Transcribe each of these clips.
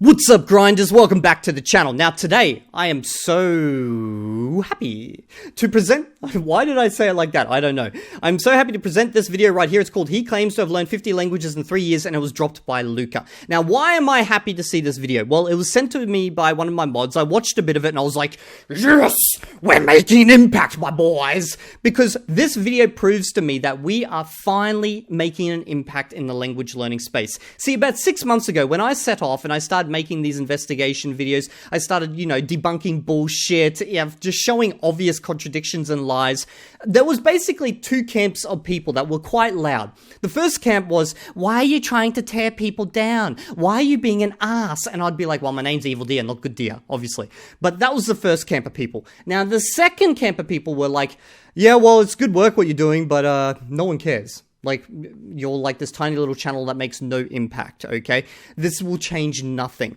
What's up, grinders? Welcome back to the channel. Now today, I am so happy to present... Why did I say it like that? I don't know. I'm so happy to present this video right here. It's called He Claims to Have Learned 50 Languages in 3 Years, and it was dropped by Luca. Now, why am I happy to see this video? Well, it was sent to me by one of my mods. I watched a bit of it and I was like, yes, we're making an impact, my boys. Because this video proves to me that we are finally making an impact in the language learning space. See, about 6 months ago, when I set off and I started making these investigation videos, I started, debunking bullshit, just showing obvious contradictions and lies. There was basically two camps of people that were quite loud. The first camp was, why are you trying to tear people down? Why are you being an ass? And I'd be like, well, my name's Evildea, not Good Deer, obviously. But that was the first camp of people. Now, the second camp of people were like, yeah, well, it's good work what you're doing, but no one cares. Like, you're like this tiny little channel that makes no impact, okay? This will change nothing.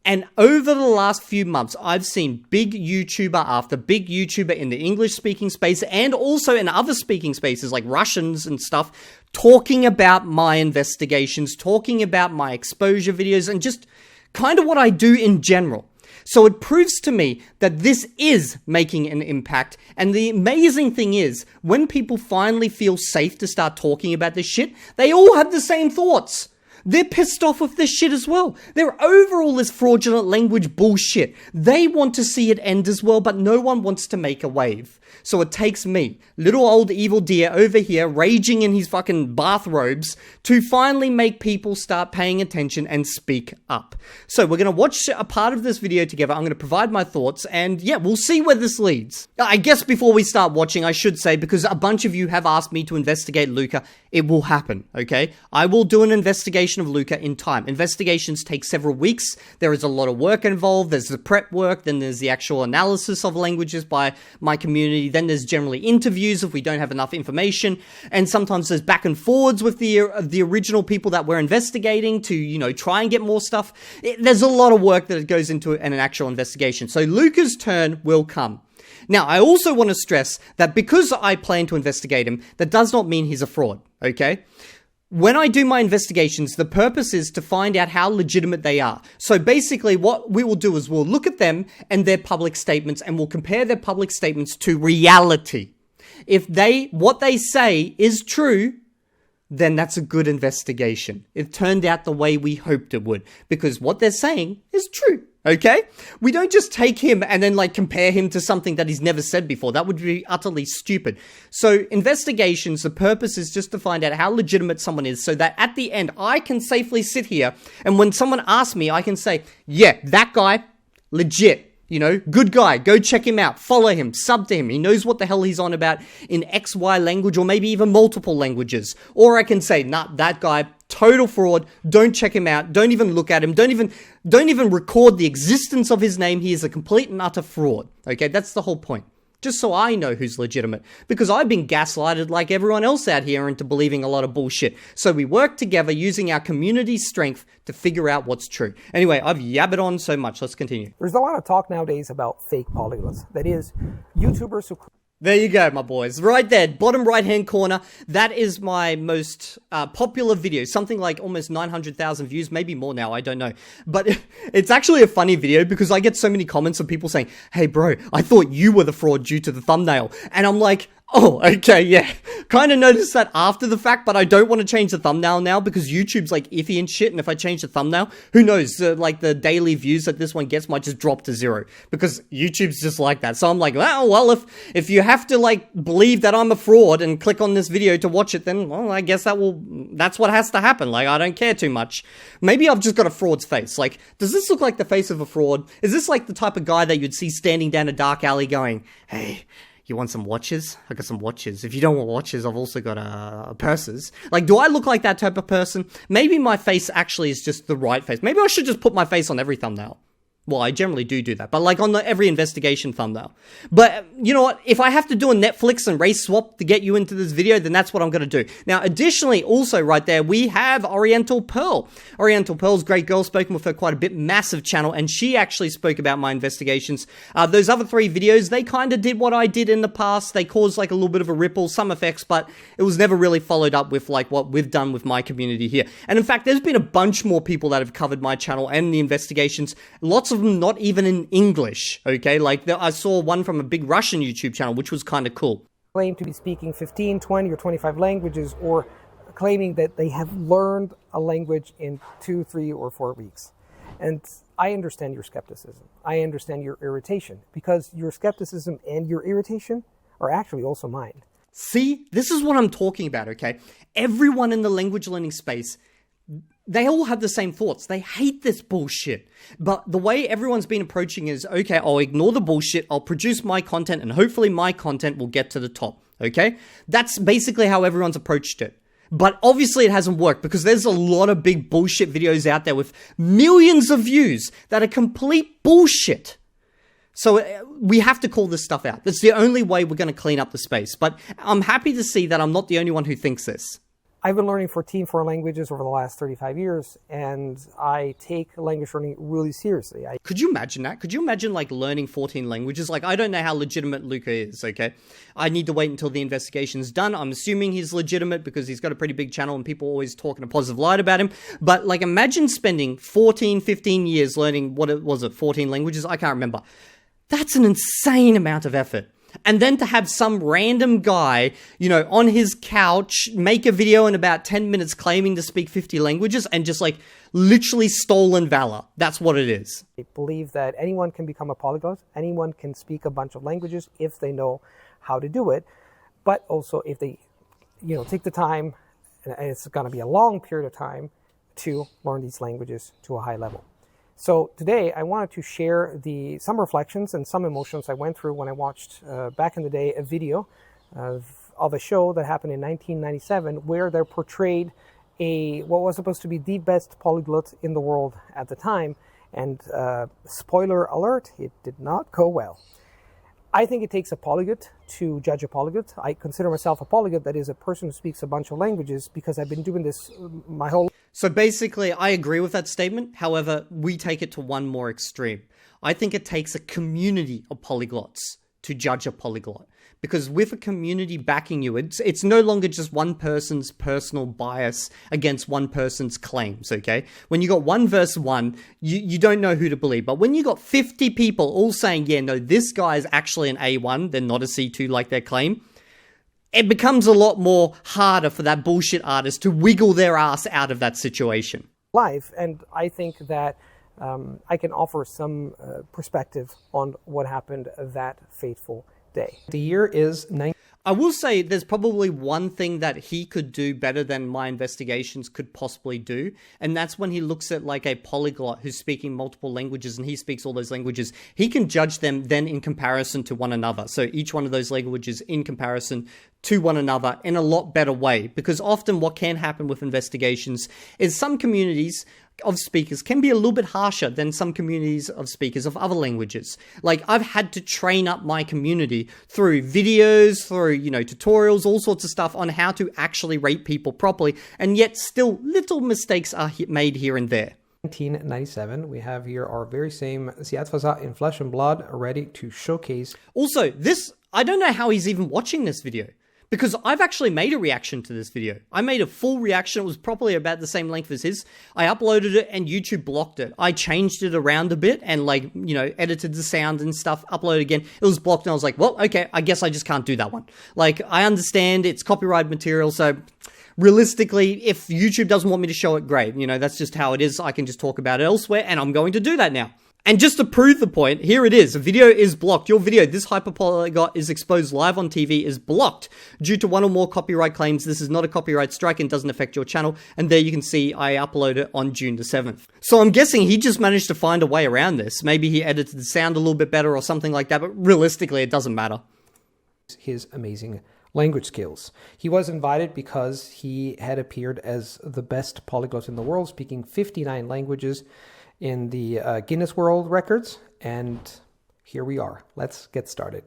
And over the last few months, I've seen big YouTuber after big YouTuber in the English-speaking space and also in other speaking spaces like Russians and stuff, talking about my investigations, talking about my exposure videos, and just kind of what I do in general. So it proves to me that this is making an impact. And the amazing thing is, when people finally feel safe to start talking about this shit, they all have the same thoughts. They're pissed off with this shit as well. They're over all this fraudulent language bullshit. They want to see it end as well, but no one wants to make a wave. So it takes me, little old Evildea over here, raging in his fucking bathrobes, to finally make people start paying attention and speak up. So we're going to watch a part of this video together. I'm going to provide my thoughts, and yeah, we'll see where this leads. I guess before we start watching, I should say, because a bunch of you have asked me to investigate Luca, it will happen, okay? I will do an investigation of Luca in time. Investigations take several weeks. There is a lot of work involved. There's the prep work, then there's the actual analysis of languages by my community. Then there's generally interviews if we don't have enough information, and sometimes there's back and forwards with the original people that we're investigating to, try and get more stuff. There's a lot of work that goes into an actual investigation. So Luca's turn will come. Now, I also want to stress that because I plan to investigate him, that does not mean he's a fraud, okay? When I do my investigations, the purpose is to find out how legitimate they are. So basically what we will do is we'll look at them and their public statements, and we'll compare their public statements to reality. If what they say is true, then that's a good investigation. It turned out the way we hoped it would, because what they're saying is true. Okay? We don't just take him and then compare him to something that he's never said before. That would be utterly stupid. So investigations, the purpose is just to find out how legitimate someone is, so that at the end I can safely sit here and when someone asks me, I can say, yeah, that guy, legit. Good guy, go check him out, follow him, sub to him. He knows what the hell he's on about in XY language, or maybe even multiple languages. Or I can say, nah, that guy, total fraud, don't check him out, don't even look at him, don't even record the existence of his name. He is a complete and utter fraud. Okay, that's the whole point. Just so I know who's legitimate. Because I've been gaslighted like everyone else out here into believing a lot of bullshit. So we work together using our community strength to figure out what's true. Anyway, I've yabbered on so much. Let's continue. There's a lot of talk nowadays about fake polyglots. That is, YouTubers who... There you go, my boys. Right there, bottom right-hand corner. That is my most popular video. Something like almost 900,000 views, maybe more now, I don't know. But it's actually a funny video because I get so many comments of people saying, hey bro, I thought you were the fraud due to the thumbnail. And I'm like, oh, okay, yeah. Kind of noticed that after the fact, but I don't want to change the thumbnail now because YouTube's iffy and shit, and if I change the thumbnail, who knows, the daily views that this one gets might just drop to 0 because YouTube's just like that. So I'm like, well, if you have to believe that I'm a fraud and click on this video to watch it, then, well, I guess that's what has to happen. I don't care too much. Maybe I've just got a fraud's face. Does this look like the face of a fraud? Is this the type of guy that you'd see standing down a dark alley going, hey, you want some watches? I got some watches. If you don't want watches, I've also got purses. Do I look like that type of person? Maybe my face actually is just the right face. Maybe I should just put my face on every thumbnail. Well, I generally do that, but like on every investigation thumbnail. But you know what? If I have to do a Netflix and race swap to get you into this video, then that's what I'm going to do. Now, additionally, also right there, we have Oriental Pearl. Oriental Pearl's a great girl, spoken with her quite a bit, massive channel, and she actually spoke about my investigations. Those other 3 videos, they kind of did what I did in the past. They caused like a little bit of a ripple, some effects, but it was never really followed up with like what we've done with my community here. And in fact, there's been a bunch more people that have covered my channel and the investigations. Lots of them not even in English, okay? Like, I saw one from a big Russian YouTube channel, which was kind of cool. Claim to be speaking 15, 20, or 25 languages, or claiming that they have learned a language in 2, 3, or 4 weeks. And I understand your skepticism. I understand your irritation, because your skepticism and your irritation are actually also mine. See, this is what I'm talking about, okay? Everyone in the language learning space, they all have the same thoughts. They hate this bullshit. But the way everyone's been approaching is, okay, I'll ignore the bullshit, I'll produce my content, and hopefully my content will get to the top, okay? That's basically how everyone's approached it. But obviously it hasn't worked, because there's a lot of big bullshit videos out there with millions of views that are complete bullshit. So we have to call this stuff out. That's the only way we're going to clean up the space. But I'm happy to see that I'm not the only one who thinks this. I've been learning 14 foreign languages over the last 35 years, and I take language learning really seriously. Could you imagine that? Could you imagine like learning 14 languages? Like, I don't know how legitimate Luca is, okay? I need to wait until the investigation's done. I'm assuming he's legitimate because he's got a pretty big channel and people always talk in a positive light about him. But like, imagine spending 14, 15 years learning, what was it, 14 languages? I can't remember. That's an insane amount of effort. And then to have some random guy, you know, on his couch, make a video in about 10 minutes claiming to speak 50 languages and just like literally stolen valor. That's what it is. I believe that anyone can become a polyglot. Anyone can speak a bunch of languages if they know how to do it. But also if they, you know, take the time, and it's going to be a long period of time, to learn these languages to a high level. So today I wanted to share some reflections and some emotions I went through when I watched back in the day a video of a show that happened in 1997 where they portrayed what was supposed to be the best polyglot in the world at the time, and spoiler alert, it did not go well. I think it takes a polyglot to judge a polyglot. I consider myself a polyglot, that is a person who speaks a bunch of languages, because I've been doing this my whole life. So basically, I agree with that statement. However, we take it to one more extreme. I think it takes a community of polyglots to judge a polyglot. Because with a community backing you, it's no longer just one person's personal bias against one person's claims, okay? When you got 1 versus 1, you don't know who to believe. But when you got 50 people all saying, yeah, no, this guy is actually an A1, they're not a C2 like their claim, it becomes a lot more harder for that bullshit artist to wiggle their ass out of that situation. Life, and I think that I can offer some perspective on what happened that fateful day. The year is I will say there's probably one thing that he could do better than my investigations could possibly do, and that's when he looks at like a polyglot who's speaking multiple languages and he speaks all those languages. He can judge them then in comparison to one another. So each one of those languages in comparison to one another in a lot better way, because often what can happen with investigations is some communities of speakers can be a little bit harsher than some communities of speakers of other languages. Like, I've had to train up my community through videos, through, you know, tutorials, all sorts of stuff on how to actually rate people properly, and yet still little mistakes are made here and there. 1997, we have here our very same Ziadfaza in flesh and blood ready to showcase. Also, I don't know how he's even watching this video, because I've actually made a reaction to this video. I made a full reaction. It was probably about the same length as his. I uploaded it and YouTube blocked it. I changed it around a bit and, like, you know, edited the sound and stuff, uploaded again. It was blocked and I was like, well, okay, I guess I just can't do that one. Like, I understand it's copyright material, so realistically, if YouTube doesn't want me to show it, great. You know, that's just how it is. I can just talk about it elsewhere, and I'm going to do that now. And just to prove the point, here it is. A video is blocked. Your video, this hyperpolyglot is exposed live on TV, is blocked due to one or more copyright claims. This is not a copyright strike and doesn't affect your channel. And there you can see I uploaded it on June the 7th. So I'm guessing he just managed to find a way around this. Maybe he edited the sound a little bit better or something like that, but realistically, it doesn't matter. His amazing language skills. He was invited because he had appeared as the best polyglot in the world, speaking 59 languages in the Guinness World Records, and here we are. Let's get started.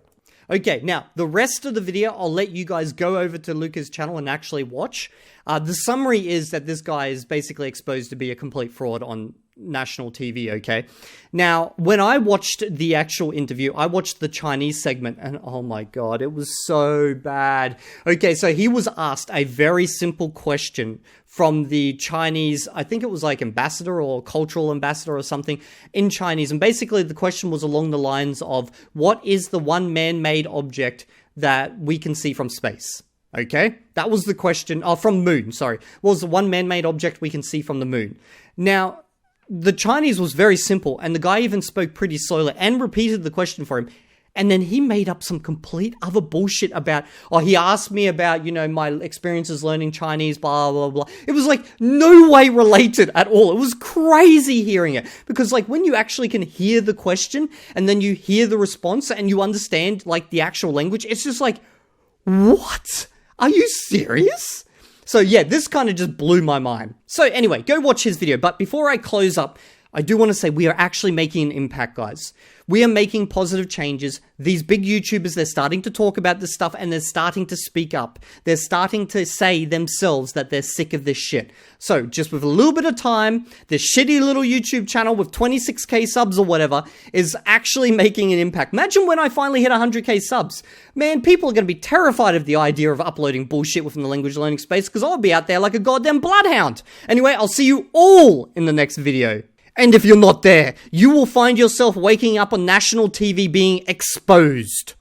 Okay, now, the rest of the video, I'll let you guys go over to Luca's channel and actually watch. The summary is that this guy is basically exposed to be a complete fraud on national TV, okay? Now, when I watched the actual interview, I watched the Chinese segment, and oh my god, it was so bad. Okay, so he was asked a very simple question from the Chinese, I think it was like ambassador or cultural ambassador or something in Chinese, and basically the question was along the lines of, what is the one man-made object that we can see from space? Okay, that was the question. Oh, from moon, sorry. What was the one man-made object we can see from the moon? Now, the Chinese was very simple, and the guy even spoke pretty slowly and repeated the question for him. And then he made up some complete other bullshit about, oh, he asked me about, you know, my experiences learning Chinese, blah, blah, blah. It was like no way related at all. It was crazy hearing it. Because like when you actually can hear the question and then you hear the response and you understand like the actual language, it's just like, what? Are you serious? So yeah, this kind of just blew my mind. So anyway, go watch his video. But before I close up, I do want to say we are actually making an impact, guys. We are making positive changes. These big YouTubers, they're starting to talk about this stuff and they're starting to speak up. They're starting to say themselves that they're sick of this shit. So just with a little bit of time, this shitty little YouTube channel with 26k subs or whatever is actually making an impact. Imagine when I finally hit 100k subs. Man, people are going to be terrified of the idea of uploading bullshit within the language learning space because I'll be out there like a goddamn bloodhound. Anyway, I'll see you all in the next video. And if you're not there, you will find yourself waking up on national TV being exposed.